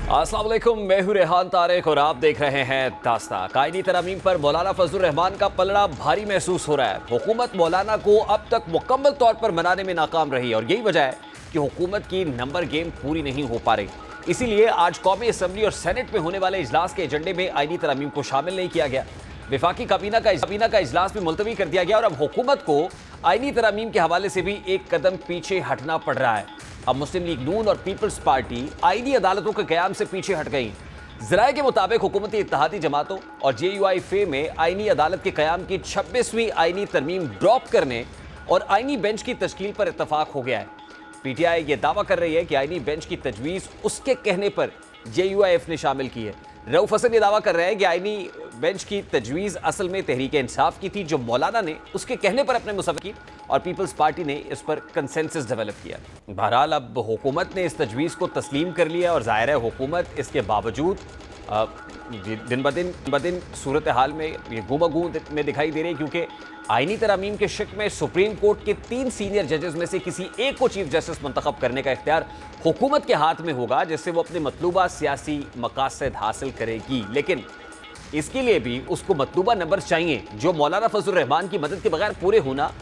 अस्सलाम वालेकुम, मैं हूं रेहान तारिक और आप देख रहे हैं दास्तां। कायदी तरमीम पर मौलाना फजलुर रहमान का पलड़ा भारी महसूस हो रहा है। हुकूमत मौलाना को अब तक मुकम्मल तौर पर मनाने में नाकाम रही और यही वजह है कि हुकूमत की नंबर गेम पूरी नहीं हो पा रही। इसीलिए आज कौमी असम्बली और सेनेट में होने वाले इजलास के एजेंडे में आईनी तरमीम को शामिल नहीं किया गया। विफाकी काबीना का इजलास भी मुलतवी कर दिया गया और अब हुकूमत को आईनी तरमीम के हवाले से भी एक कदम पीछे हटना पड़ रहा है। अब मुस्लिम लीग नून और पीपल्स पार्टी आईनी अदालतों के कयाम से पीछे हट गई। जराये के मुताबिक हुकूमती इत्तेहादी जमातों और JUI-FA में आईनी अदालत के कयाम की 26वीं आईनी तरमीम ड्रॉप करने और आईनी बेंच की तश्कील पर इत्तफाक हो गया है। PTI ये दावा कर रही है कि आईनी बेंच की तजवीज़ उसके कहने पर JUI-F ने शामिल की है। रऊफ हसन ये दावा कर रहे हैं कि आईनी बेंच की तजवीज़ असल में तहरीक इंसाफ की थी, जो मौलाना ने उसके कहने पर अपने मुसव्वत की और पीपल्स पार्टी ने इस पर कंसेंसस डेवलप किया। बहरहाल अब हुकूमत ने इस तजवीज़ को तस्लीम कर लिया और ज़ाहिर है हुकूमत इसके बावजूद दिन ब दिन सूरत हाल में ये गुमगू में दिखाई दे रही है, क्योंकि आईनी तरमीम के शिक में सुप्रीम कोर्ट के 3 सीनियर जजेस में से किसी एक को चीफ जस्टिस मुंतखब करने का इख्तियार हुकूमत के हाथ में होगा, जिससे वो अपने मतलूबा सियासी मकासद हासिल करेगी। लेकिन इसके लिए भी उसको मतलूबा नंबर चाहिए, जो मौलाना फजलुर रहमान की मदद के बगैर पूरे होना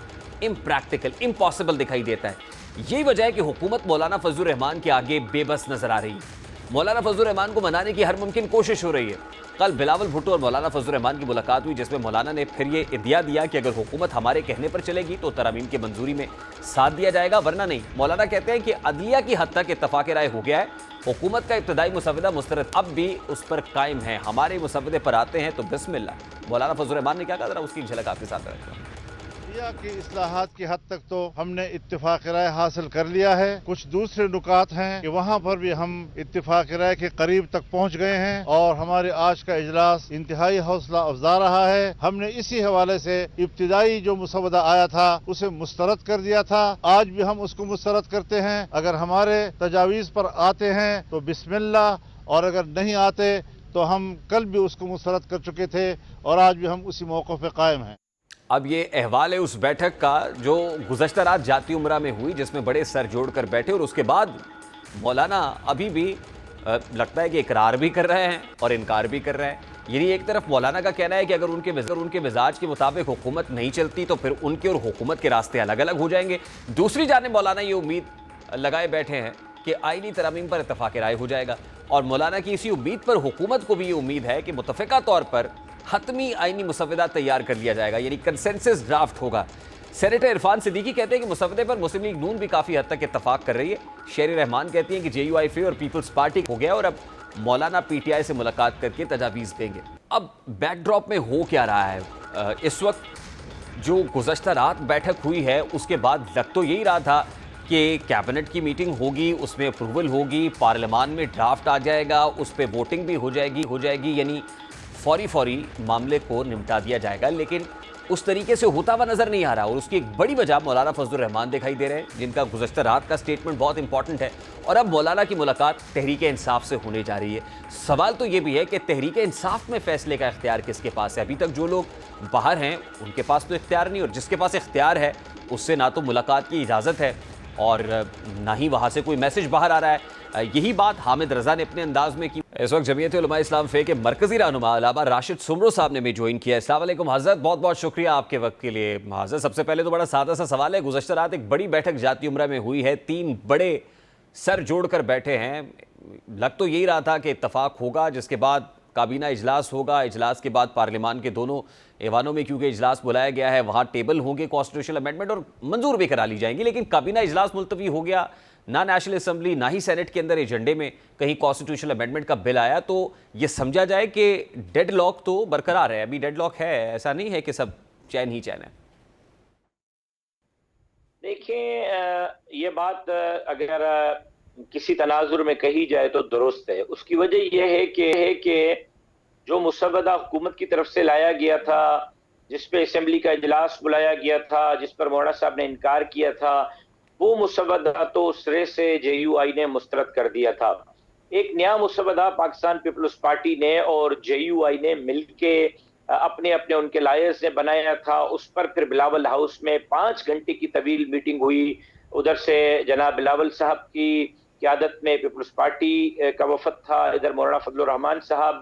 इम्प्रैक्टिकल, इम्पॉसिबल दिखाई देता है। यही वजह है कि हुकूमत मौलाना फजलुर रहमान के आगे बेबस नजर आ रही है। मौलाना फजलुर रहमान को मनाने की हर मुमकिन कोशिश हो रही है। कल बिलावल भुट्टो और मौलाना फजलुर रहमान की मुलाकात हुई, जिसमें मौलाना ने फिर ये इदिया दिया कि अगर हुकूमत हमारे कहने पर चलेगी तो तरमीम की मंजूरी में साथ दिया जाएगा, वरना नहीं। मौलाना कहते हैं कि अदलिया की हद तक इत्तफाक राय हो गया है। हुकूमत का इब्तदाई मुसव्वदा मुस्तरद अब भी उस पर कायम है। हमारे मुसव्वदे पर आते हैं तो बिस्मिल्लाह। मौलाना फजलुर रहमान ने क्या कहा, जरा उसकी झलक आपके साथ रखता हूं। की इस्लाहात की हद तक तो हमने इत्तिफाक राय हासिल कर लिया है। कुछ दूसरे नुकात हैं कि वहाँ पर भी हम इत्तिफाक राय के करीब तक पहुँच गए हैं और हमारे आज का इजलास इंतहाई हौसला अफजा रहा है। हमने इसी हवाले से इब्तिदाई जो मुसवदा आया था उसे मुस्तरद कर दिया था, आज भी हम उसको मुस्तरद करते हैं। अगर हमारे तजावीज़ पर आते हैं तो बिस्मिल्लाह, और अगर नहीं आते तो हम कल भी उसको मुस्तरद कर चुके थे और आज भी हम उसी मौक़े पर कायम हैं। अब ये अहवाल है उस बैठक का जो गुज़श्ता रात जाती उम्रा में हुई, जिसमें बड़े सर जोड़कर बैठे और उसके बाद मौलाना अभी भी लगता है कि इकरार भी कर रहे हैं और इनकार भी कर रहे हैं। यानी एक तरफ मौलाना का कहना है कि अगर उनके मिजाज के मुताबिक हुकूमत नहीं चलती तो फिर उनके और हुकूमत के रास्ते अलग अलग हो जाएंगे। दूसरी जानिब मौलाना ये उम्मीद लगाए बैठे हैं कि आईनी तरमीम पर इत्तफाक राय हो जाएगा और मौलाना की इसी उम्मीद पर हुकूमत को भी ये उम्मीद है कि मुतफ़िका तौर पर हतमी आईनी मुसव्वदा तैयार कर लिया जाएगा, यानी कंसेंसस ड्राफ्ट होगा। सेनेटर इरफान सिद्दीकी कहते हैं कि मुसव्वदे पर मुस्लिम लीग नून भी काफ़ी हद तक इत्तफाक कर रही है। शेर रहमान कहती हैं कि JUI-FA और पीपल्स पार्टी हो गया और अब मौलाना PTI से मुलाकात करके तजावीज़ देंगे। अब बैकड्रॉप में हो क्या रहा है? इस वक्त जो गुज़श्ता रात बैठक हुई है उसके बाद लग तो यही रहा था कि कैबिनेट की मीटिंग होगी, उसमें अप्रूवल होगी, पार्लियामान में ड्राफ्ट आ जाएगा, उस पर वोटिंग भी हो जाएगी, यानी फौरी मामले को निपटा दिया जाएगा। लेकिन उस तरीके से होता हुआ नजर नहीं आ रहा और उसकी एक बड़ी वजह मौलाना फजलुर रहमान दिखाई दे रहे हैं, जिनका गुज़श्ता रात का स्टेटमेंट बहुत इंपॉर्टेंट है और अब मौलाना की मुलाकात तहरीक इंसाफ से होने जा रही है। सवाल तो ये भी है कि तहरीक इंसाफ में फैसले का इख्तियार किसके पास है? अभी तक जो लोग बाहर हैं उनके पास तो इख्तियार नहीं, और जिसके पास इख्तियार है उससे ना तो मुलाकात की इजाज़त है और ना ही वहाँ से कोई मैसेज बाहर आ रहा है। यही बात हामिद रजा ने अपने अंदाज में की। इस वक्त जमीयत उलमा इस्लाम फे के मरकजी रहनुमा अल्लामा राशिद सुमरो साहब ने भी ज्वाइन किया। अस्सलाम वालेकुम हज़रत, बहुत बहुत शुक्रिया आपके वक्त के लिए। हज़रत, सबसे पहले तो बड़ा सादा सा सवाल है, गुज़श्ता रात एक बड़ी बैठक जाती उम्रा में हुई है, 3 बड़े सर जोड़कर बैठे हैं। लग तो यही रहा था कि इत्तफाक होगा, जिसके बाद काबीना इजलास होगा, इजलास के बाद पार्लियामान के दोनों ऐवानों में क्योंकि इजलास बुलाया गया है, वहाँ टेबल होंगे कॉन्स्टिट्यूशनल अमेंडमेंट और मंजूर भी करा ली जाएंगी। लेकिन काबीना इजलास मुलतवी हो गया, ना नेशनल असम्बली ना ही सेनेट के अंदर एजेंडे में कहीं कॉन्स्टिट्यूशनल अमेंडमेंट का बिल आया, तो ये समझा जाए कि डेडलॉक तो बरकरार है। अभी डेडलॉक है, ऐसा नहीं है कि सब चैन ही चैन है। देखिए, ये बात अगर किसी तनाजुर में कही जाए तो दुरुस्त है। उसकी वजह यह है कि जो मुसव्वदा हुकूमत की तरफ से लाया गया था, जिस पे असेंबली का इजलास बुलाया गया था, जिस पर मौलाना साहब ने इनकार किया था, वो मुसव्वदा तो सिरे से JUI ने मुस्तरद कर दिया था। एक नया मुसव्वदा पाकिस्तान पीपल्स पार्टी ने और JUI ने मिलके अपने अपने उनके लायर्स ने बनाया था। उस पर फिर बिलावल हाउस में 5 घंटे की तवील मीटिंग हुई। उधर से जनाब बिलावल साहब की क़यादत में पीपल्स पार्टी का वफद था। इधर मौलाना फजलुर रहमान साहब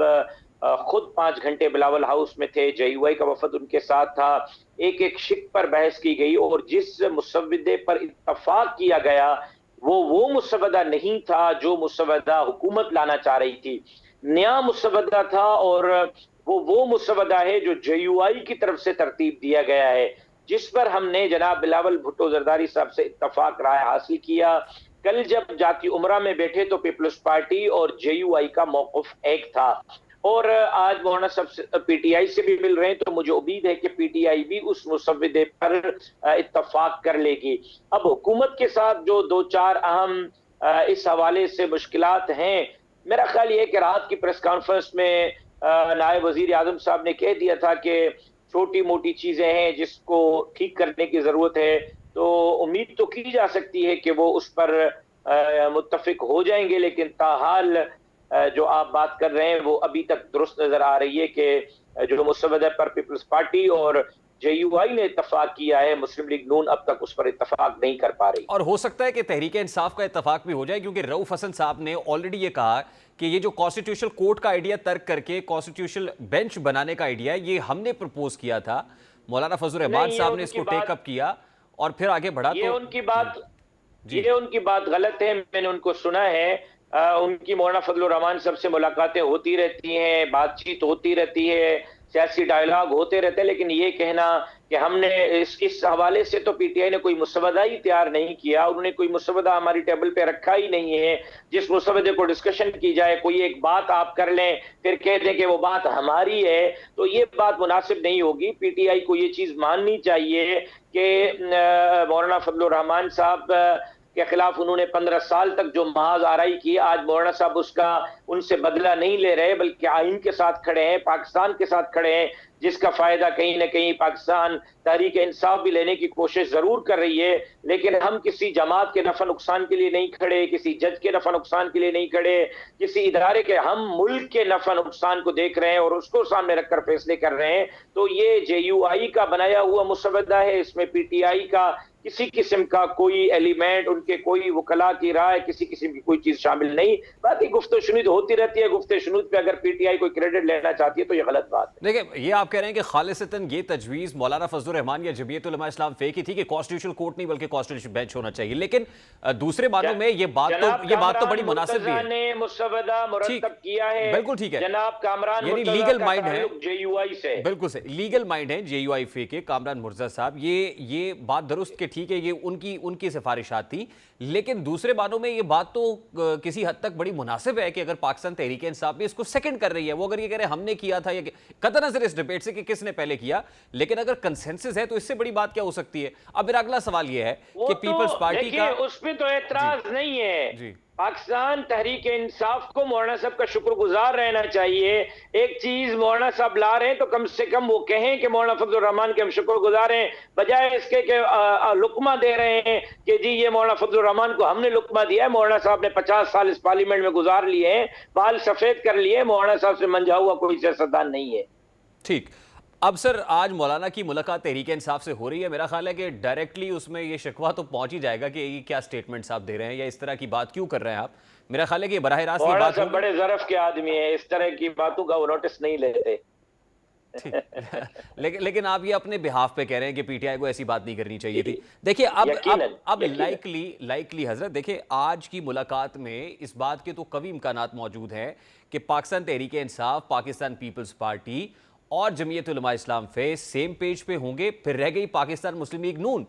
खुद 5 घंटे बिलावल हाउस में थे, JUI का वफद उनके साथ था। एक एक शिक पर बहस की गई और जिस मुसव्वदे पर इत्तफाक किया गया वो मुसव्वदा नहीं था जो मुसव्वदा हुकूमत लाना चाह रही थी, नया मुसव्वदा था। और वो मुसव्वदा है जो JUI की तरफ से तरतीब दिया गया है, जिस पर हमने जनाब बिलावल भुट्टो जरदारी साहब से इत्तफाक राय हासिल किया। कल जब जाती उमरा में बैठे तो पीपल्स पार्टी और JUI का मौक़िफ़ एक था। और आज मौलाना साहब PTI से भी मिल रहे हैं, तो मुझे उम्मीद है कि PTI भी उस मुसव्वदे पर इत्तफाक कर लेगी। अब हुकूमत के साथ जो 2-4 अहम इस हवाले से मुश्किलात हैं, मेरा ख्याल ये है कि रात की प्रेस कॉन्फ्रेंस में नायब वजीर आज़म साहब ने कह दिया था कि छोटी मोटी चीजें हैं जिसको ठीक करने की जरूरत है, तो उम्मीद तो की जा सकती है कि वो उस पर मुत्तफिक हो जाएंगे। लेकिन ताहाल जो आप बात कर रहे हैं वो अभी तक दुरुस्त नजर आ रही है कि जो मुसव्वदे पर पीपल्स पार्टी और JUI ने इत्तफाक किया है, मुस्लिम लीग नून अब तक उस पर इत्तफाक नहीं कर पा रही। और हो सकता है कि तहरीक इंसाफ का इत्तफाक भी हो जाए, क्योंकि रऊफ हसन साहब ने ऑलरेडी ये कहा कि ये जो कॉन्स्टिट्यूशनल कोर्ट का आइडिया तर्क करके कॉन्स्टिट्यूशनल बेंच बनाने का आइडिया ये हमने प्रपोज किया था, मौलाना फजलुर रहमान साहब ने इसको टेकअप किया और फिर आगे बढ़ा। ये उनकी बात गलत है। मैंने उनको सुना है, उनकी मौलाना फजलुर रहमान साहब से मुलाकातें होती रहती हैं, बातचीत होती रहती है, सियासी डायलॉग होते रहते हैं, लेकिन ये कहना कि हमने इस हवाले से तो PTI ने कोई मुसव्वदा ही तैयार नहीं किया, उन्होंने कोई मुसव्वदा हमारी टेबल पे रखा ही नहीं है जिस मुसव्वदे को डिस्कशन की जाए। कोई एक बात आप कर लें फिर कह दें कि वो बात हमारी है, तो ये बात मुनासिब नहीं होगी। PTI को ये चीज माननी चाहिए कि मौलाना फजलुर रहमान साहब के खिलाफ उन्होंने 15 साल तक जो महाज आराई की, आज मौलाना साहब उसका उनसे बदला नहीं ले रहे, बल्कि आइन के साथ खड़े हैं, पाकिस्तान के साथ खड़े हैं, जिसका फायदा कहीं ना कहीं पाकिस्तान तहरीक इंसाफ भी लेने की कोशिश जरूर कर रही है। लेकिन हम किसी जमात के नफा नुकसान के लिए नहीं खड़े, किसी जज के नफा नुकसान के लिए नहीं खड़े, किसी इदारे के, हम मुल्क के नफा नुकसान को देख रहे हैं और उसको सामने रखकर फैसले कर रहे हैं। तो ये JUI का बनाया हुआ मुसव्वदा है, इसमें PTI का किसी किस्म का कोई एलिमेंट, उनके कोई वकला की राय, किसी किस्म की कोई चीज शामिल नहीं। बाकी गुफ्तशुनीद होती रहती है, गुफ्तशुनीद पे अगर PTI कोई क्रेडिट लेना चाहती है तो ये गलत बात है। देखिए, ये आप कह रहे हैं कि खालिसतन ये तजवीज़ मौलाना फजलुर रहमान या जमीयत उलमा इस्लाम फे की थी कि कॉन्स्टिट्यूशनल कोर्ट नहीं बल्कि कॉन्स्टिट्यूशनल बेंच होना चाहिए, लेकिन दूसरे बातों में ये बात तो बड़ी मुनासिब भी है। मुसव्वदा मुरतब किया है, बिल्कुल ठीक है जनाब कामरान यानी लीगल माइंड है, JUI से बिल्कुल से लीगल माइंड है JUI फे के कामरान मुर्जा साहब। ये बात दुरुस्त के ठीक है, ये उनकी सिफारिशात थी, लेकिन दूसरे बातों में ये बात तो किसी हद तक बड़ी मुनासिब है कि अगर पाकिस्तान तहरीक इंसाफ भी इसको सेकंड कर रही है, वो अगर ये कह रहे हमने किया था, ये कतई नजर इस डिबेट से कि किसने पहले किया, लेकिन अगर कंसेंसस है तो इससे बड़ी बात क्या हो सकती है। अब मेरा अगला सवाल ये है कि पीपल्स पार्टी का उस पर तो एतराज नहीं है जी। पाकिस्तान तहरीक इंसाफ को मौलाना साहब का शुक्रगुजार रहना चाहिए। एक चीज मौलाना साहब ला रहे हैं तो कम से कम वो कहें कि मौलाना फजलुर रहमान के हम शुक्रगुजार हैं, बजाय इसके कि लुकमा दे रहे हैं कि जी ये मौलाना फजलुर रहमान को हमने लुकमा दिया है। मौलाना साहब ने 50 साल इस पार्लियामेंट में गुजार लिए हैं, बाल सफेद कर लिए, मौलाना साहब से मंझा हुआ कोई सियासतदान नहीं है। ठीक, अब सर आज मौलाना की मुलाकात तहरीक इंसाफ से हो रही है, मेरा ख्याल है कि डायरेक्टली उसमें ये शिकवा तो पहुंच ही जाएगा कि ये क्या स्टेटमेंट्स आप दे रहे हैं या इस तरह की बात क्यों कर रहे हैं आप। मेरा ख्याल है कि बराह रास्त ये बात बड़े ज़रफ़ के आदमी है, इस तरह की बातों का वो नोटिस नहीं लेते। लेकिन आप ये अपने बिहाफ पे कह रहे हैं कि PTI को ऐसी बात नहीं करनी चाहिए थी। देखिए अब लाइकली हजरत, देखिए आज की मुलाकात में इस बात के तो कभी इम्कानात मौजूद हैं कि पाकिस्तान तहरीक इंसाफ, पाकिस्तान पीपल्स पार्टी और जमीयत उलमा इस्लाम फे सेम पेज पे होंगे। फिर रह गई पाकिस्तान मुस्लिम लीग नून,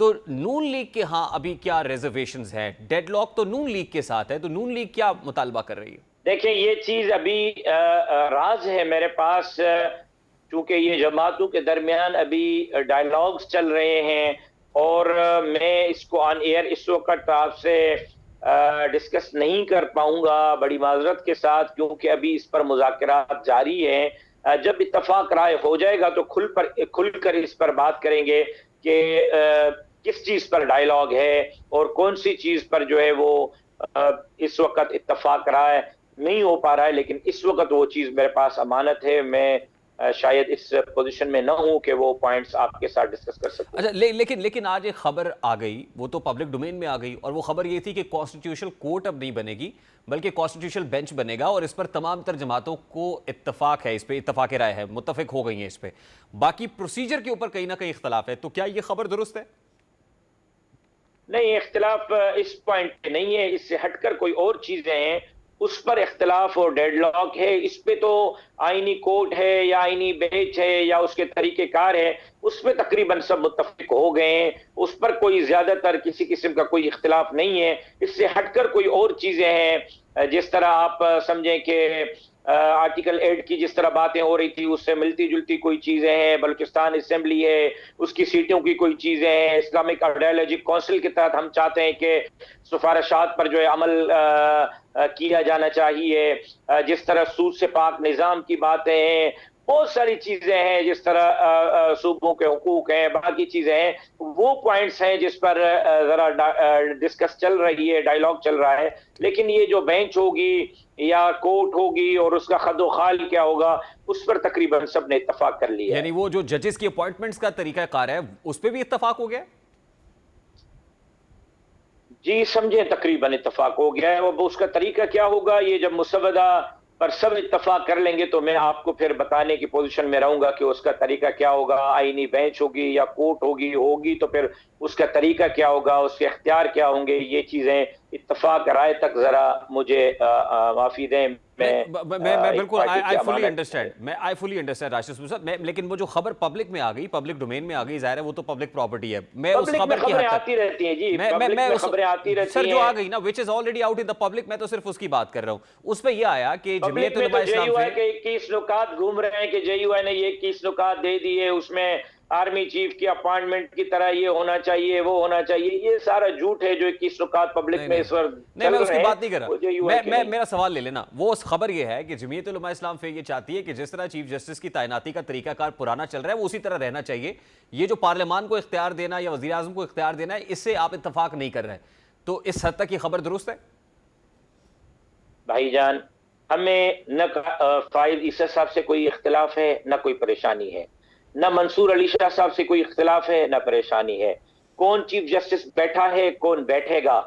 तो नून लीग के यहाँ अभी क्या रिजर्वेशंस हैं? डेडलॉक तो नून लीग के साथ है, तो नून लीग क्या मुतालबा कर रही है? देखिए ये चीज अभी राज है मेरे पास, चूंकि ये जमातों के दरमियान अभी डायलॉग्स चल रहे हैं और मैं इसको ऑन एयर इस वक्त आपसे डिस्कस नहीं कर पाऊंगा, बड़ी माजरत के साथ, क्योंकि अभी इस पर मुज़ाकरात जारी हैं। जब इत्तफाक राय हो जाएगा तो खुलकर इस पर बात करेंगे कि किस चीज पर डायलॉग है और कौन सी चीज पर जो है वो इस वक्त इत्तफाक राय नहीं हो पा रहा है। लेकिन इस वक्त वो चीज मेरे पास अमानत है, मैं शायद इस पोजीशन में न हूं कि वो पॉइंट्स आपके साथ डिस्कस कर सकूं। अच्छा, लेकिन आज एक खबर आ गई, वो तो पब्लिक डोमेन में आ गई, और वो खबर ये थी कि कॉन्स्टिट्यूशनल कोर्ट अब नहीं बनेगी बल्कि कॉन्स्टिट्यूशनल बेंच बनेगा, और इस पर तमाम तर जमातों को इत्तफाक है, इस पे इत्तफाक राय है, मुत्तफिक हो गई है इस पे। बाकी प्रोसीजर के ऊपर कहीं ना कहीं इख्तलाफ है, तो क्या ये खबर दुरुस्त है? नहीं, इख्तिलाफ इस पॉइंट पे नहीं है, इससे हटकर कोई और चीजें हैं उस पर इख्तिलाफ और डेडलॉक है। इस पे तो आईनी कोर्ट है या आईनी बेंच है या उसके तरीकेकार है, उस पर तकरीबन सब मुत्तफिक हो गए हैं, उस पर कोई ज्यादातर किसी किस्म का कोई इख्तिलाफ नहीं है। इससे हटकर कोई और चीजें हैं, जिस तरह आप समझें कि आर्टिकल 8 की जिस तरह बातें हो रही थी उससे मिलती जुलती कोई चीजें हैं, बलूचिस्तान असेंबली है उसकी सीटों की कोई चीजें हैं, इस्लामिक आइडियोलॉजिक काउंसिल के तहत हम चाहते हैं कि सिफारिशात पर जो है अमल किया जाना चाहिए, जिस तरह सूद से पाक निज़ाम की बातें हैं, बहुत सारी चीजें हैं, जिस तरह सूबों के हुकूक हैं, बाकी चीजें हैं, वो पॉइंट्स हैं जिस पर जरा डिस्कस चल रही है, डायलॉग चल रहा है। लेकिन ये जो बेंच होगी या कोर्ट होगी और उसका खदो खाल क्या होगा, उस पर तकरीबन सब ने इत्तफाक कर लिया। यानी वो जो जजेस की अपॉइंटमेंट्स का तरीका कार है उस पर भी इत्तफाक हो गया? जी समझे, तकरीबन इत्तफाक हो गया है। वो उसका तरीका क्या होगा, ये जब मुसवदा पर सब इत्तफाक कर लेंगे तो मैं आपको फिर बताने की पोजीशन में रहूंगा कि उसका तरीका क्या होगा। आईनी बेंच होगी या कोर्ट होगी तो फिर उसका तरीका क्या होगा, उसके अख्तियार क्या होंगे, ये चीजें इत्तफाक राय तक जरा मुझे माफी दें। मैं बिल्कुल आई फुली अंडरस्टैंड राशिद साहब, लेकिन वो जो खबर पब्लिक में आ गई, पब्लिक डोमेन में आ गई, जाहिर है वो तो पब्लिक प्रॉपर्टी है। मैं उस खबर की हद तक आती रहती है जी, मैं उस खबरें आती रहती सर जो आ गई ना, which is already out in the public, मैं तो सिर्फ उसकी बात कर रहा हूं। उस पे ये आया कि जमीयत उलमा इस्लाम के 21 नुकात घूम रहे हैं कि जेयूआई ने ये 21 नुकात दे दिए, उसमें आर्मी चीफ की अपॉइंटमेंट की तरह ये होना चाहिए, वो होना चाहिए, ये सारा झूठ है जो 21 नुकात पब्लिक में इस वक्त नहीं, मैं उसकी बात नहीं कर रहा। मेरा सवाल ले लेना, वो खबर ये है कि जमीयत उलमा इस्लाम फिर ये चाहती है कि जिस तरह चीफ जस्टिस की तैनाती का तरीकाकार पुराना चल रहा है वो उसी तरह रहना चाहिए। ये जो पार्लियामान को इख्तियार देना या वज़ीर आज़म को इख्तियार देना है, इससे आप इत्तफाक नहीं कर रहे, तो इस हद तक ये खबर दुरुस्त है? भाईजान, हमें न फाइज ईसा साहब से कोई इख्तिलाफ है, न कोई परेशानी है, न मंसूर अली शाह साहब से कोई इख्तिलाफ है, न परेशानी है। कौन चीफ जस्टिस बैठा है, कौन बैठेगा,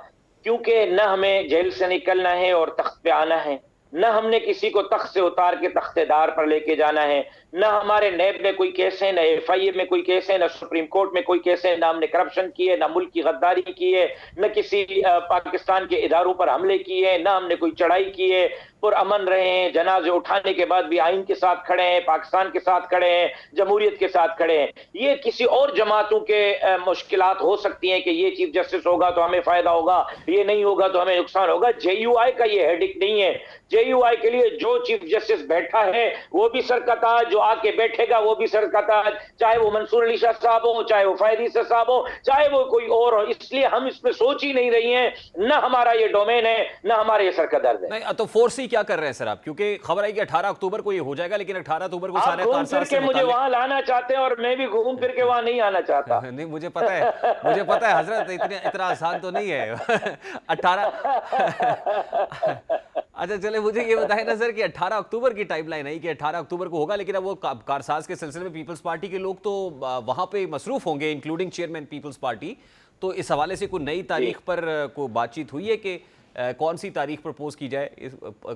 क्योंकि न हमें जेल से निकलना है और तख्त पे आना है, न हमने किसी को तख्त से उतार के तख्तेदार पर लेके जाना है, न हमारे नैब में कोई केस है, न FIA में कोई केस है, न सुप्रीम कोर्ट में कोई केस है, न हमने करप्शन की है, न मुल्क की गद्दारी की है, न किसी पाकिस्तान के इदारों पर हमले किए हैं, न हमने कोई चढ़ाई की है, पुरअमन रहे हैं, जनाजे उठाने के बाद भी आइन के साथ खड़े हैं, पाकिस्तान के साथ खड़े हैं, जमहूरियत के साथ खड़े हैं। ये किसी और जमातों के मुश्किलात हो सकती हैं कि ये चीफ जस्टिस होगा तो हमें फायदा होगा, ये नहीं होगा तो हमें नुकसान होगा। JUI का ये हेडिक नहीं है। JUI के लिए जो चीफ जस्टिस बैठा है वो भी सरकताज, जो आके बैठेगा वो भी सरकताज, चाहे वो मंसूर अली शाह साहब हो, चाहे वो फायद ईसा साहब हो, चाहे वो कोई और हो। इसलिए हम इस पे सोच ही नहीं रही हैं, न हमारा ये डोमेन है, न हमारे ये सरकदर्द है। नहीं तो फोर्स ही क्या कर रहे हैं सर आप, क्योंकि खबर आई कि 18 अक्टूबर को ये हो जाएगा, लेकिन 18 अक्टूबर को सारे कारसाज से मुझे वहां लाना चाहते हैं और मैं भी घूम फिर के वहां नहीं आना चाहता। नहीं, मुझे पता है हजरत, इतना आसान तो नहीं है 18 अच्छा चले, मुझे ये बताएं ना सर कि 18 अक्टूबर की टाइमलाइन है कि 18 अक्टूबर को होगा, लेकिन अब वो कारसाज के सिलसिले में पीपल्स पार्टी के लोग तो वहां पे मसरूफ होंगे, इंक्लूडिंग चेयरमैन पीपल्स पार्टी। तो इस हवाले से कोई नई तारीख पर को बातचीत हुई है कि कौन सी तारीख प्रपोज की जाए,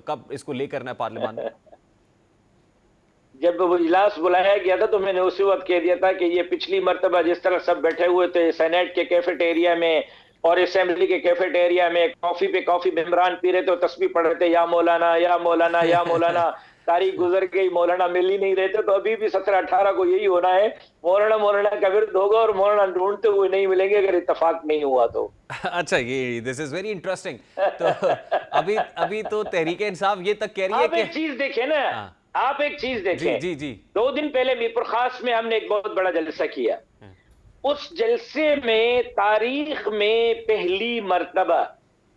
कब इसको ले करना है पार्लियामान में? जब वो इजलास बुलाया गया था तो मैंने उसी वक्त कह दिया था कि ये पिछली मर्तबा जिस तरह सब बैठे हुए थे सेनेट के कैफेटेरिया में और असेंबली के कैफेटेरिया में कॉफी पे कॉफी मेम्बरान पी रहे थे, तस्बीह पढ़ रहे थे, या मौलाना या मौलाना या मौलाना, तारीख गुजर गई, मौलाना मिल ही नहीं रहे थे। तो अभी भी 17-18 को यही होना है, मौलाना का विरोध होगा और मौलाना ढूंढते हुए नहीं मिलेंगे अगर इत्तेफाक नहीं हुआ तो। अच्छा, ये दिस इज वेरी इंटरेस्टिंग। तो अभी तो तहरीक इंसाफ ये तक कह रही है कि एक चीज देखें ना, आप एक चीज देखें, जी 2 दिन पहले मीरपुर खास में हमने एक बहुत बड़ा जलसा किया। उस जलसे में तारीख में पहली मर्तबा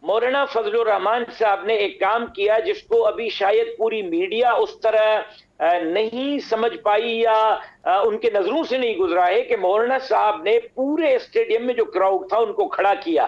मौलाना फजलुर रहमान साहब ने एक काम किया जिसको अभी शायद पूरी मीडिया उस तरह नहीं समझ पाई या उनके नजरों से नहीं गुजरा है कि मौलाना साहब ने पूरे स्टेडियम में जो क्राउड था उनको खड़ा किया,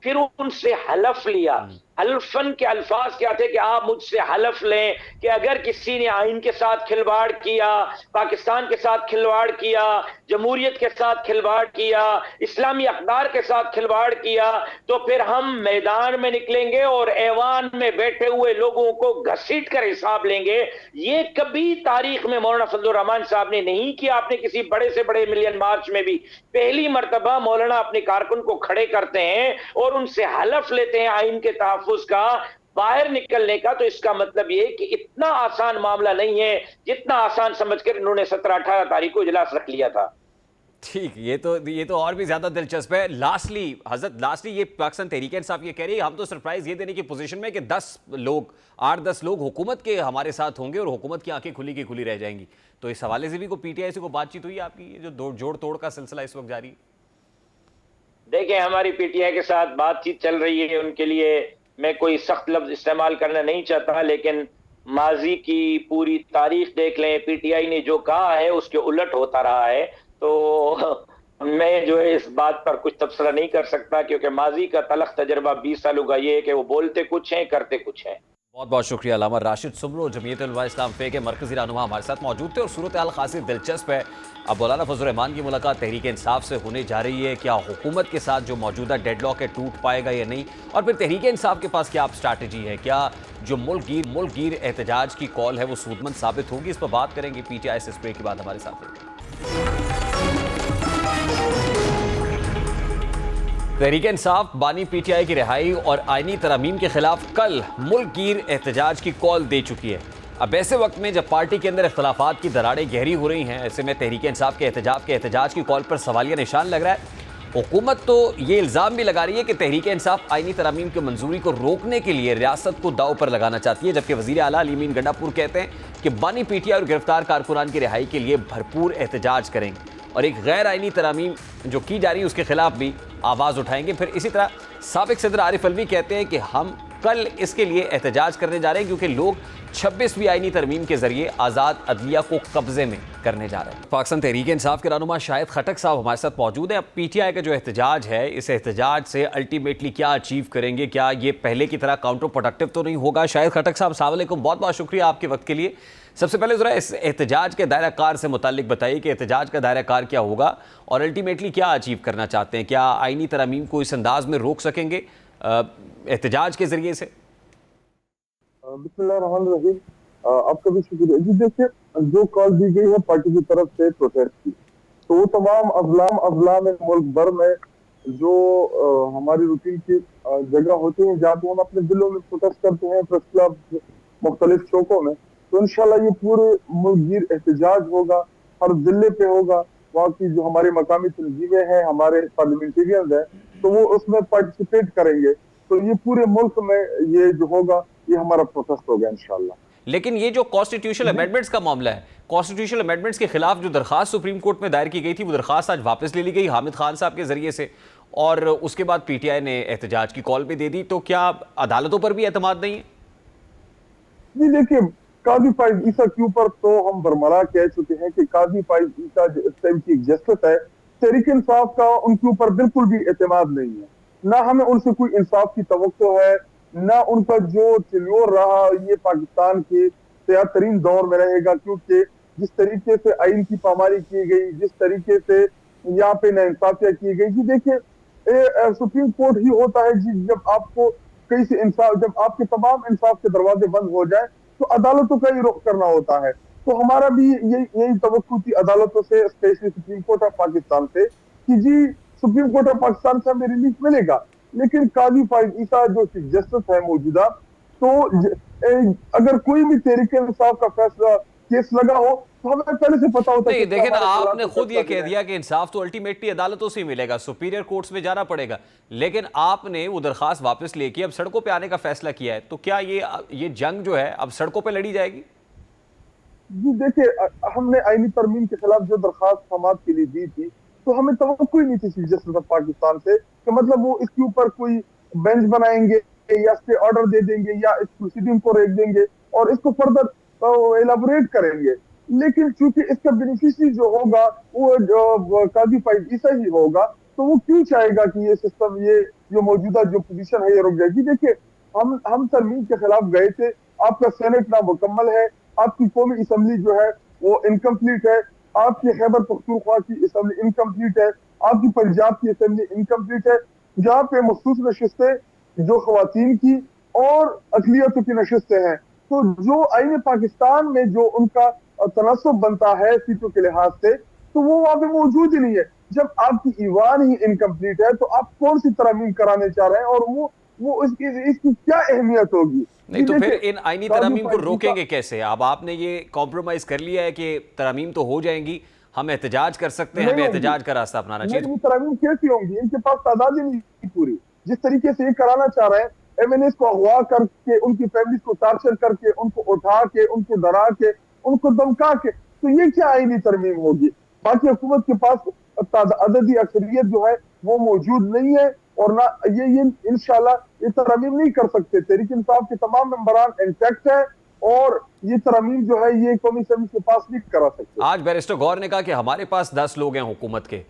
फिर उनसे हलफ लिया। हल्फन के अल्फाज क्या थे कि आप मुझसे हलफ लें कि अगर किसी ने आइन के साथ खिलवाड़ किया, पाकिस्तान के साथ खिलवाड़ किया, जमहूरियत के साथ खिलवाड़ किया, इस्लामी अक़दार के साथ खिलवाड़ किया, तो फिर हम मैदान में निकलेंगे और ऐवान में बैठे हुए लोगों को घसीट कर हिसाब लेंगे। ये कभी तारीख में मौलाना फजलुर रहमान साहब ने नहीं किया। आपने किसी बड़े से बड़े मिलियन मार्च में भी पहली मर्तबा मौलाना अपने कारकुन को खड़े करते हैं और उनसे हलफ लेते हैं आइन के तहफ़्फ़ुज़ का, बाहर निकलने का। तो इसका मतलब यह है कि इतना आसान मामला नहीं है जितना आसान समझकर इन्होंने 17-18 तारीख को इजलास रख लिया था। ठीक, ये तो और भी ज्यादा दिलचस्प है। लास्टली ये पाकिस्तान तहरीक इंसाफ ये कह रही है हम तो सरप्राइज ये देने की पोजीशन में कि 8-10 लोग हुकूमत के हमारे साथ होंगे और हुकूमत की आंखें खुली की खुली रह जाएंगी। तो इस हवाले से भी कोई पीटीआई से कोई बातचीत हुई है आपकी, जो जोड़ तोड़ का सिलसिला इस वक्त जारी है? देखिए, हमारी पीटीआई के साथ बातचीत चल रही है। उनके लिए मैं कोई सख्त लफ्ज इस्तेमाल करना नहीं चाहता, लेकिन माजी की पूरी तारीख देख लें, पीटीआई ने जो कहा है उसके उलट होता रहा है। तो मैं जो है इस बात पर कुछ तबसरा नहीं कर सकता, क्योंकि माजी का तलख तजर्बा 20 सालों का ये है कि वो बोलते कुछ हैं करते कुछ हैं। बहुत बहुत शुक्रिया। अल्लामा राशिद सुमरो जमीयत उलमा इस्लाम फे के मरकजी रहनुमा हमारे साथ मौजूद थे और सूरत हाल खासी दिलचस्प है। अब मौलाना फजलुर रहमान की मुलाकात तहरीक इंसाफ से होने जा रही है। क्या हुकूमत के साथ जो मौजूदा डेडलॉक है टूट पाएगा या नहीं, और फिर तहरीक इंसाफ के पास क्या स्ट्रैटेजी है? क्या जो मुल्क गिर एहतजाज की कॉल है वो सूदमंद साबित होगी? इस पर बात करेंगे पीटीआई से स्प्रे के बाद। हमारे साथ तहरीक इंसाफ बानी पीटीआई की रिहाई और आईनी तरमीम के खिलाफ कल मुल्क गिर एहतजाज की कॉल दे चुकी है। अब ऐसे वक्त में जब पार्टी के अंदर इख्तलाफात की दरारें गहरी हो रही हैं, ऐसे में तहरीक इंसाफ के एहतजाज की कॉल पर सवालिया निशान लग रहा है। हुकूमत तो ये इल्ज़ाम भी लगा रही है कि तहरीक इंसाफ आईनी तरमीम की मंजूरी को रोकने के लिए रियासत को दाव पर लगाना चाहती है, जबकि वज़ीर आला अली अमीन गंडापुर कहते हैं कि बानी पीटीआई और गिरफ्तार कारकुनान की रिहाई के लिए भरपूर एहतजाज करेंगे और एक गैर आईनी तरमीम जो की जा रही है उसके खिलाफ भी आवाज़ उठाएंगे। फिर इसी तरह साबिक सदर आरिफ अलवी कहते हैं कि हम कल इसके लिए एहतजाज करने जा रहे हैं क्योंकि लोग 26वीं आईनी तरमीम के जरिए आज़ाद अदलिया को कब्जे में करने जा रहे हैं। पाकिस्तान तहरीक इंसाफ के रहनुमा शाहिद खटक साहब हमारे साथ मौजूद हैं। अब पीटीआई का जो एहतजाज है, इस एहतजाज से अल्टीमेटली क्या अचीव करेंगे? क्या ये पहले की तरह काउंटर प्रोडक्टिव तो नहीं होगा? शाहिद खटक साहब अस्सलाम वालेकुम, बहुत बहुत शुक्रिया आपके वक्त के लिए। सबसे पहले ज़रा इस एहतजाज के दायरा कार से मुताल्लिक बताइए कि एहतजाज का दायरा कार क्या होगा और अल्टीमेटली क्या अचीव करना चाहते हैं? क्या आईनी तरमीम को इस अंदाज में रोक सकेंगे एहतजाज के जरिए से? बिस्मिल्लाहिर्रहमानिर्रहीम, आपका भी शुक्रिया जी। देखिए, जो कॉल दी गई है पार्टी की तरफ से प्रोटेस्ट की, तो वो तमाम अजलाम मुल्क भर में जो हमारी रूटीन की जगह होती है जहाँ पे हम अपने दिलों में प्रोटेस्ट करते हैं, प्रेस क्लब, मुख्तलिफ चौकों में, तो इंशाल्लाह ये पूरे मुल्क गिर एहतजाज होगा, हर जिले पे होगा। वहाँ की जो हमारी मकामी तंजीमें हैं, हमारे पार्लियामेंटेरियंस हैं, तो वो उसमें पार्टिसिपेट करेंगे। तो ये पूरे मुल्क में ये जो होगा ये हमारा प्रोटेस्ट होगा इंशाल्लाह। लेकिन ये जो कॉन्स्टिट्यूशनल अमेंडमेंट्स का मामला है, कॉन्स्टिट्यूशनल अमेंडमेंट्स के खिलाफ जो दरखास्त सुप्रीम कोर्ट में दायर की गई थी, वो दरखास्त आज वापस ले ली गई हामिद खान साहब के जरिए से, और उसके बाद पीटीआई ने एहतजाज की कॉल भी दे दी। तो क्या अदालतों पर भी एतमाद नहीं है? जी देखिए, काजी फाइज ईसा के ऊपर तो हम बरमला कह चुके हैं कि काजी फाइज ईसा जो इस टाइम की जस्टिस है, तहरीक इंसाफ का उनके ऊपर बिल्कुल भी एतमाद नहीं है। ना हमें उनसे कोई इंसाफ की तवक्को है, ना उनका जो टेन्योर रहा ये पाकिस्तान के तैयार तरीन दौर में रहेगा, क्योंकि जिस तरीके से आइन की पामारी की गई, जिस तरीके से यहाँ पे नाइंसाफिया की गई जी। देखिए, सुप्रीम कोर्ट ही होता है जी, जब आपको कहीं से इंसाफ, जब आपके तमाम इंसाफ के दरवाजे बंद हो जाए तो अदालतों का ही रुख करना होता है। तो हमारा भी यही तवक्को थी अदालतों से, specially supreme court of Pakistan से, कि जी सुप्रीम कोर्ट ऑफ पाकिस्तान से हमें रिलीफ मिलेगा। लेकिन काजी फाइज ईसा जो चीफ जस्टिस है मौजूदा, तो अगर कोई भी तहरीक इंसाफ का फैसला केस लगा हो तो हमें पहले से पता होता है। देखिए ना, आपने खुद ये कह दिया कि इंसाफ तो अल्टीमेटली अदालतों से ही मिलेगा, सुपीरियर कोर्ट्स में जाना पड़ेगा, लेकिन आपने वो दरखास्त वापस लेके अब सड़कों पे आने का फैसला किया है। तो क्या ये जंग जो है अब सड़कों पे लड़ी जाएगी? जी देखिए, हमने आईनी तरमीम के खिलाफ जो दरखास्त समाज के लिए दी थी, तो हमें तवक्को ही नहीं थी चीफ जस्टिस ऑफ पाकिस्तान से कि मतलब वो इसके ऊपर कोई बेंच बनाएंगे या स्टे ऑर्डर दे देंगे या इस प्रोसीडिंग को रोक देंगे और इसको फर्दर एलाबोरेट करेंगे। लेकिन चूंकि इसका बेनिफिशियरी जो होगा वो काजी फाइज ईसा ही होगा, तो वो क्यों चाहेगा कि ये सिस्टम, ये जो मौजूदा जो पोजीशन है ये रुक जाएगी। देखिए, हम तरमीम के खिलाफ गए थे। आपका सेनेट ना मुकम्मल है, आपकी कौमी असम्बली जो है वो इनकम्प्लीट है, आपकी खैबर पख्तूनख्वा की असम्बली इनकम्प्लीट है, आपकी पंजाब की असम्बली इनकम्प्लीट है, जहाँ पे मखसूस नशिस्तें जो खवातीन की और अकलियतों की नशिस्तें हैं। तो जो आईन पाकिस्तान में जो उनका तनासब बनता है सीटों के लिहाज से, तो वो वहां पे मौजूद ही नहीं है। जब आपकी ईवान ही इनकम्प्लीट है तो आप कौन सी तरमीम कराने चाह रहे हैं, और वो इसकी क्या अहमियत होगी। नहीं तो फिर इन आईनी तरमीम को रोकेंगे कैसे? अब आपने ये कॉम्प्रोमाइज कर लिया है कि तरमीम तो हो जाएंगी, हम एहतजाज कर सकते हैं, हमें एहतजाज का रास्ता अपनाना चाहिए। तरमीम कैसी होंगी? इनके पास तादाद ही नहीं पूरी। जिस तरीके से ये कराना चाह रहे हैं, एमएनएस को अगवा करके, उनकी फैमिलीज को टार्चर करके, उनको उठा के, उनको डरा के, उनको धमका के, तो ये क्या आईनी तरमीम होगी? बाकी हुकूमत के पास अददी अक्सरियत जो है वो मौजूद नहीं है, और ना ये इंशाल्लाह ये तरमीम नहीं कर सकते। तहरीक इंसाफ के तमाम मेंबरान इंटैक्ट है, और ये तरमीम जो है ये कौमी असेंबली के पास नहीं करा सकते। आज बैरिस्टर गौहर ने कहा कि हमारे पास 10 लोग हैं हुकूमत के,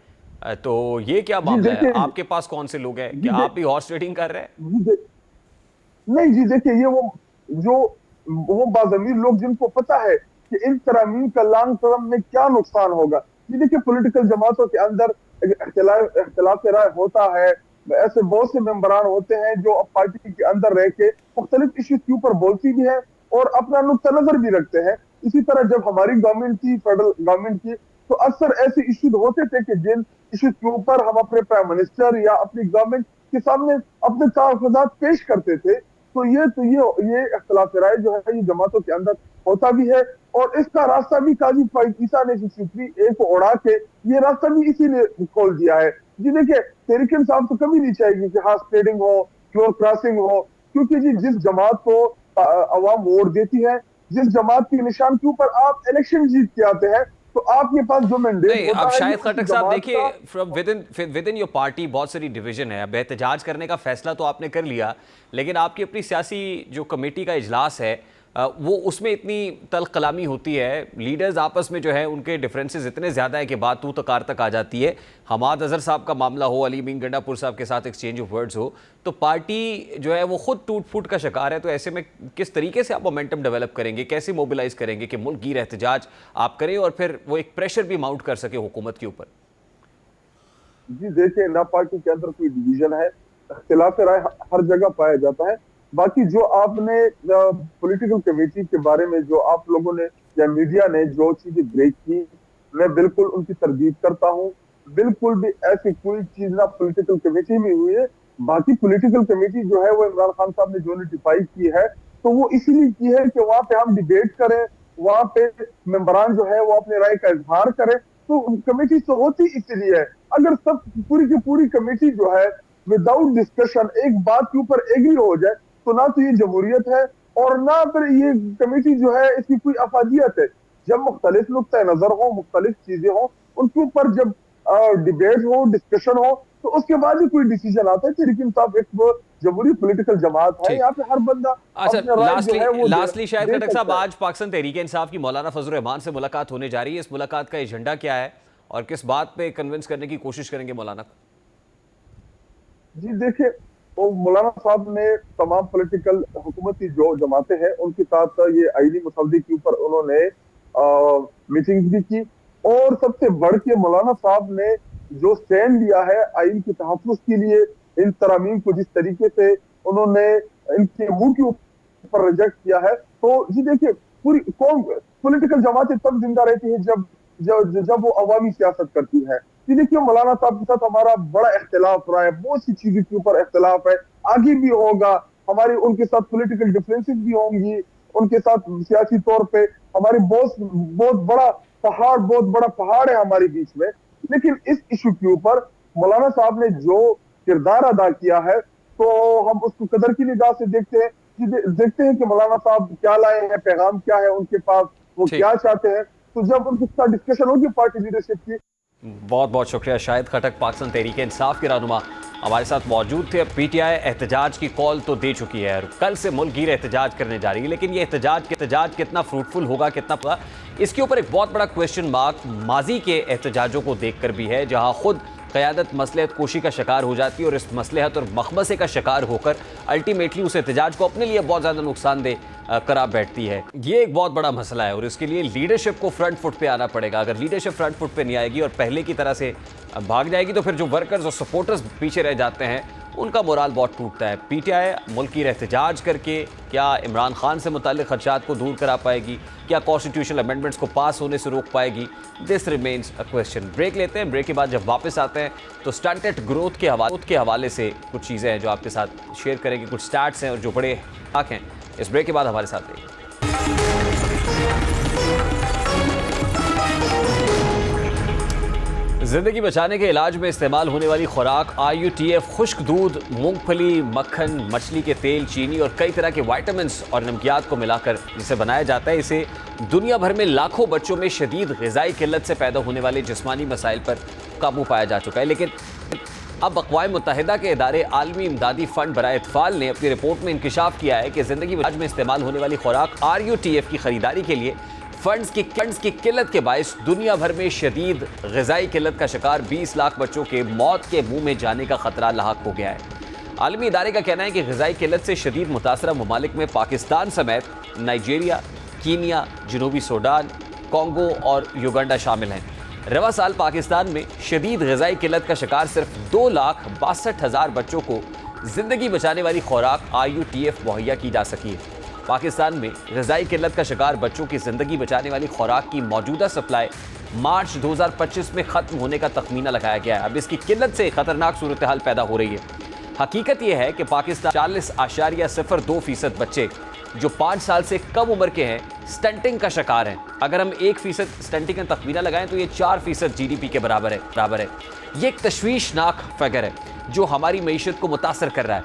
तो ये क्या मामला है? आपके पास कौन से लोग हैं? क्या आप भी हॉर्स ट्रेडिंग कर रहे हैं? नहीं जी, देखिए, ये वो बाज़मीर लोग जिनको पता है कि इन तरमीम का लॉन्ग टर्म में क्या नुकसान होगा। ये देखिए, पॉलिटिकल जमातों के अंदर इख्तिलाफ राय होता है, ऐसे बहुत से मेंबरान होते हैं जो अब पार्टी के अंदर रह के मुख्तलिफ इश्यूज के ऊपर बोलती भी है और अपना नुक्ता नजर भी रखते हैं। इसी तरह जब हमारी गवर्नमेंट थी, फेडरल गवर्नमेंट की, तो अक्सर ऐसे इश्यूज होते थे कि जिन इश्यूज के ऊपर हम अपने प्राइम मिनिस्टर या अपनी गवर्नमेंट के सामने अपने तहफ़्फ़ुज़ात पेश करते थे। तो ये इख्तिलाफ राय जो है ये जमातों के अंदर होता भी है, और इसका रास्ता भी काजी फाइज ईसा ने 63A को उड़ा के ये रास्ता भी इसी ने खोल दिया है। जी देखिए, तहरीक इंसाफ तो कभी नहीं चाहेगी कि हार्स ट्रेडिंग हो, फ्लोर क्रॉसिंग हो, क्योंकि जी जिस जमात को अवाम वोट देती है, जिस जमात के निशान के ऊपर आप इलेक्शन जीत के आते हैं, तो आपके पास जो मैंडेट होता है। अब शाहिद खटक साहब देखिए, from with in your party बहुत सारी डिवीजन है। अब एहतजाज करने का फैसला तो आपने कर लिया, लेकिन आपकी अपनी सियासी जो कमेटी का इजलास है वो उसमें इतनी तल्ख कलामी होती है, लीडर्स आपस में जो है उनके डिफरेंसेस इतने ज़्यादा है कि बात तू तकार तक आ जाती है। हमाद अजहर साहब का मामला हो, अली मीन गंडापुर साहब के साथ एक्सचेंज ऑफ वर्ड्स हो, तो पार्टी जो है वो खुद टूट फूट का शिकार है। तो ऐसे में किस तरीके से आप मोमेंटम डेवलप करेंगे, कैसे मोबिलाइज करेंगे कि मुल्क गिर एहतजाज आप करें और फिर वो एक प्रेशर भी माउंट कर सके हुकूमत के ऊपर? जी देखिए, ना पार्टी के अंदर कोई डिवीजन है, इख्तिलाफ राय हर जगह पाया जाता है। बाकी जो आपने पॉलिटिकल कमेटी के बारे में जो आप लोगों ने या मीडिया ने जो चीजें ब्रेक की, मैं बिल्कुल उनकी तरदीद करता हूं। बिल्कुल भी ऐसी कोई चीज ना पॉलिटिकल कमेटी में हुई है। बाकी पॉलिटिकल कमेटी जो है वो इमरान खान साहब ने जो नोटिफाई की है, तो वो इसीलिए की है कि वहां पे हम डिबेट करें, वहां पे मेंबरान जो है वो अपने राय का इजहार करें। तो कमेटी तो होती इसीलिए है। अगर सब पूरी की पूरी कमेटी जो है विदाउट डिस्कशन एक बात के ऊपर एग्री हो जाए, तो ना तो ये जमहूरियत है और ना फिर ये कमेटी जो है इसकी कोई अफादियत है। जब मुख्तलिफ नुक्ता नजर हो, मुख्तलिफ चीजें हो, उनके ऊपर जब डिबेट हो, डिस्कशन हो, तो उसके बाद ही कोई डिसीजन आता है। तहरीक इंसाफ एक जमहूरी पॉलिटिकल जमात है, यहाँ पे हर बंदा लास्टली शायद खटक साहब, आज पाकिस्तान तहरीक इंसाफ की मौलाना फजल रहमान से मुलाकात होने जा रही है। इस मुलाकात का एजेंडा क्या है और किस बात पे कन्विंस करने की कोशिश करेंगे मौलाना? जी देखिए, तो मौलाना साहब ने तमाम पॉलिटिकल हुकूमती जो जमातें हैं उनके साथ ये आईनी मसौदे के ऊपर उन्होंने मीटिंग भी की, और सबसे बढ़ के मौलाना साहब ने जो स्टैंड लिया है आईन के तहफ़्फ़ुज़ के लिए, इन तरामीम को जिस तरीके से उन्होंने इनके मुंह के ऊपर रिजेक्ट किया है, तो जी देखिए, पूरी कौन पॉलिटिकल जमातें तब जिंदा रहती है जब वो अवामी सियासत करती है। देखिए, मौलाना साहब के साथ हमारा बड़ा इख्तिलाफ रहा है, बहुत सी चीजों के ऊपर इख्तिलाफ है, आगे भी होगा। हमारी उनके साथ पॉलिटिकल डिफरेंसेस भी होंगी, उनके साथ सियासी तौर पे हमारी बहुत बड़ा पहाड़ है हमारे बीच में। लेकिन इस इशू के ऊपर मौलाना साहब ने जो किरदार अदा किया है, तो हम उसको कदर की निगाह से देखते हैं कि मौलाना साहब क्या लाए हैं, पैगाम क्या है उनके पास, वो क्या चाहते हैं। तो जब उनके साथ डिस्कशन होगी पार्टी लीडरशिप की। बहुत बहुत शुक्रिया शाहिद खटक, पाकिस्तान तहरीक इंसाफ के रहनुमा। हमारे साथ मौजूद थे। अब पीटीआई एहतजाज की कॉल तो दे चुकी है, कल से मुल्क गिर एहतजाज करने जा रही है, लेकिन ये एहतजाज कितना फ्रूटफुल होगा, कितना, इसके ऊपर एक बहुत बड़ा क्वेश्चन मार्क माजी के एहतजाजों को देखकर भी है, जहां खुद क़यादत मसलहत कोशी का शिकार हो जाती है और इस मसलहत और मखमसे का शिकार होकर अल्टीमेटली उस एहतजाज को अपने लिए बहुत ज़्यादा नुकसानदेह करार बैठती है। ये एक बहुत बड़ा मसला है और इसके लिए लीडरशिप को फ्रंट फुट पे आना पड़ेगा। अगर लीडरशिप फ्रंट फुट पे नहीं आएगी और पहले की तरह से भाग जाएगी तो फिर जो वर्कर्स और सपोर्टर्स पीछे रह जाते हैं उनका मोराल बहुत टूटता है। पीटीआई मुल्क की एहतजाज करके क्या इमरान खान से मुताल्लिक़ खदशात को दूर करा पाएगी, क्या कॉन्स्टिट्यूशनल अमेंडमेंट्स को पास होने से रोक पाएगी? This remains a question. Break लेते हैं, ब्रेक के बाद जब वापस आते हैं तो स्टंटेड ग्रोथ के हवाले से कुछ चीज़ें हैं जो आपके साथ शेयर करेंगे, कुछ स्टैट्स हैं और जो बड़े आँख हैं। इस ब्रेक के बाद हमारे साथ रहिए। जिंदगी बचाने के इलाज में इस्तेमाल होने वाली खुराक IUTF खुश्क दूध, मूंगफली, मक्खन, मछली के तेल, चीनी और कई तरह के विटामिन्स और नमकियात को मिलाकर जिसे बनाया जाता है, इसे दुनिया भर में लाखों बच्चों में शदीद ग़िज़ाई किल्लत से पैदा होने वाले जिस्मानी मसाइल पर काबू पाया जा चुका है। लेकिन अब अक़वाम मुत्तहिदा के इदारे आलमी इमदादी फ़ंड बराए इत्फ़ाल ने अपनी रिपोर्ट में इंकिशाफ किया है कि ज़िंदगी इलाज में इस्तेमाल होने वाली खुराक RUTF की ख़रीदारी के लिए फंड्स की किल्लत के बायस दुनिया भर में शदीद ग़िज़ाई किल्लत का शिकार 20 लाख बच्चों के मौत के मुंह में जाने का ख़तरा लाहक हो गया है। आलमी इदारे का कहना है कि ग़िज़ाई किल्लत से शदीद मुतासरा ममालिक में पाकिस्तान समेत नाइजीरिया, कीनिया, जनूबी सूडान, कोंगो और युगांडा शामिल हैं। रवा साल पाकिस्तान में शदीद ग़िज़ाई किल्लत का शिकार सिर्फ 2,62,000 बच्चों को ज़िंदगी बचाने वाली खुराक IUTF मुहैया की जा सकी है। पाकिस्तान में ग़िज़ाई किल्लत का शिकार बच्चों की ज़िंदगी बचाने वाली खुराक की मौजूदा सप्लाई मार्च 2025 में ख़त्म होने का तखमीना लगाया गया है। अब इसकी किल्लत से ख़तरनाक सूरत हाल पैदा हो रही है। हकीकत यह है कि पाकिस्तान 40.02% बच्चे जो 5 साल से कम उम्र के हैं स्टंटिंग का शिकार हैं। अगर हम 1% स्टंटिंग का तखमीना लगाएं तो ये 4% GDP के बराबर है। ये एक तशवीशनाक फिगर है जो हमारी मईशत को मुतासर कर रहा है।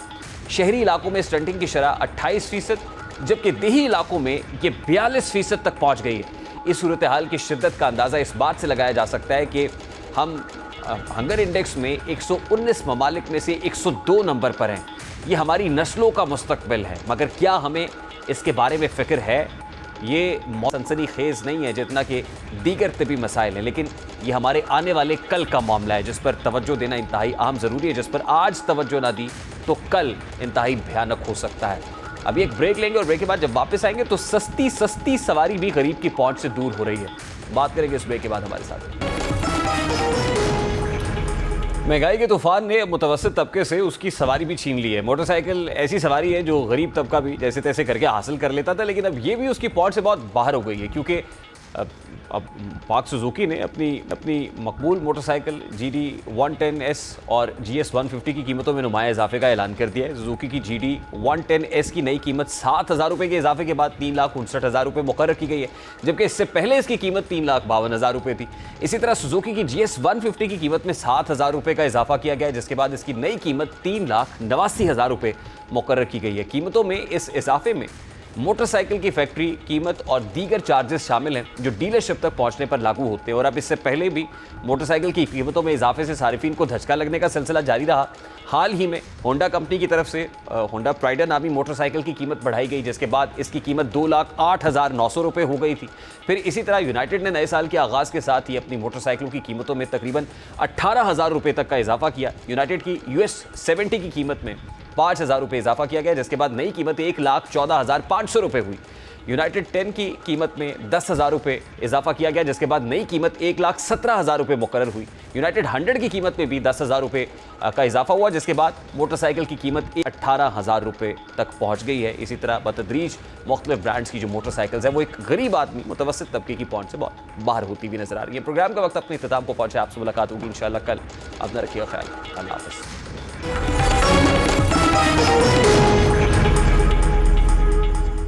शहरी इलाकों में स्टंटिंग की शरह 28%, जबकि देही इलाकों में ये 42% तक पहुंच गई है। इस सूरत हाल की शिद्दत का अंदाज़ा इस बात से लगाया जा सकता है कि हम हंगर इंडेक्स में 119 ममालिक में से 102 नंबर पर हैं। ये हमारी नस्लों का मुस्तकबिल है, मगर क्या हमें इसके बारे में फ़िक्र है? ये सनसनी खेज़ नहीं है जितना कि दीगर तिबी मसाइल हैं, लेकिन ये हमारे आने वाले कल का मामला है जिस पर तवज्जो देना इंतहाई अहम ज़रूरी है। जिस पर आज तवज्जो ना दी तो कल इंतहाई भयानक हो सकता है। अभी एक ब्रेक लेंगे और ब्रेक के बाद जब वापस आएंगे तो सस्ती सवारी भी गरीब की पहुंच से दूर हो रही है। बात करेंगे इस ब्रेक के बाद हमारे साथ। महंगाई के तूफान ने मुतवस्सित तबके से उसकी सवारी भी छीन ली है। मोटरसाइकिल ऐसी सवारी है जो गरीब तबका भी जैसे तैसे करके हासिल कर लेता था, लेकिन अब ये भी उसकी पहुंच से बहुत बाहर हो गई है, क्योंकि अब पाक सुजुकी ने अपनी मकबूल मोटरसाइकिल GD 110S और GS 150 की कीमतों में नुमाया इजाफे का ऐलान कर दिया है। सुजुकी की GD 110S की नई कीमत 7,000 रुपये के इजाफे के बाद 3,59,000 रुपये मुकर्रर की गई है, जबकि इससे पहले इसकी कीमत 3,52,000 रुपये थी। इसी तरह सुजुकी की GS 150 की कीमत में 7,000 रुपये का इजाफा किया गया है, जिसके बाद इसकी नई कीमत 3,89,000 रुपये मुकर्रर की गई है। कीमतों में इस इजाफे में मोटरसाइकिल की फैक्ट्री कीमत और दीगर चार्जेस शामिल हैं जो डीलरशिप तक पहुंचने पर लागू होते हैं। और अब इससे पहले भी मोटरसाइकिल की कीमतों में इजाफे से सारिफीन को धचका लगने का सिलसिला जारी रहा। हाल ही में होंडा कंपनी की तरफ से होंडा प्राइडर नामी मोटरसाइकिल की कीमत बढ़ाई गई, जिसके बाद इसकी कीमत 2,08,900 रुपये हो गई थी। फिर इसी तरह यूनाइटेड ने नए साल के आगाज़ के साथ ही अपनी मोटरसाइकिलों की कीमतों में तकरीबन 18,000 रुपये तक का इजाफा किया। यूनाइटेड की US 70 की कीमत में 5,000 रुपये इजाफा किया गया, जिसके बाद नई कीमत 1,14,500 रुपये हुई। यूनाइटेड 10 की कीमत में 10,000 रुपये इजाफा किया गया, जिसके बाद नई कीमत 1,17,000 रुपये मुकर्रर हुई। यूनाइटेड 100 की कीमत में भी 10,000 रुपये का इजाफा हुआ, जिसके बाद मोटरसाइकिल की कीमत 18,000 रुपये तक पहुंच गई है। इसी तरह बतदरीज मुख्तलिफ ब्रांड्स की जो मोटरसाइकिल्स हैं वो एक गरीब आदमी मुतवस्सित तबके की पहुंच से बहुत बाहर होती हुई नजर आ रही है। प्रोग्राम का वक्त अपने इख्तिताम को पहुंचे, आपसे मुलाकात होगी इंशाअल्लाह कल। अपना रखिएगा ख्याल। अल्लाह हाफ़िज़।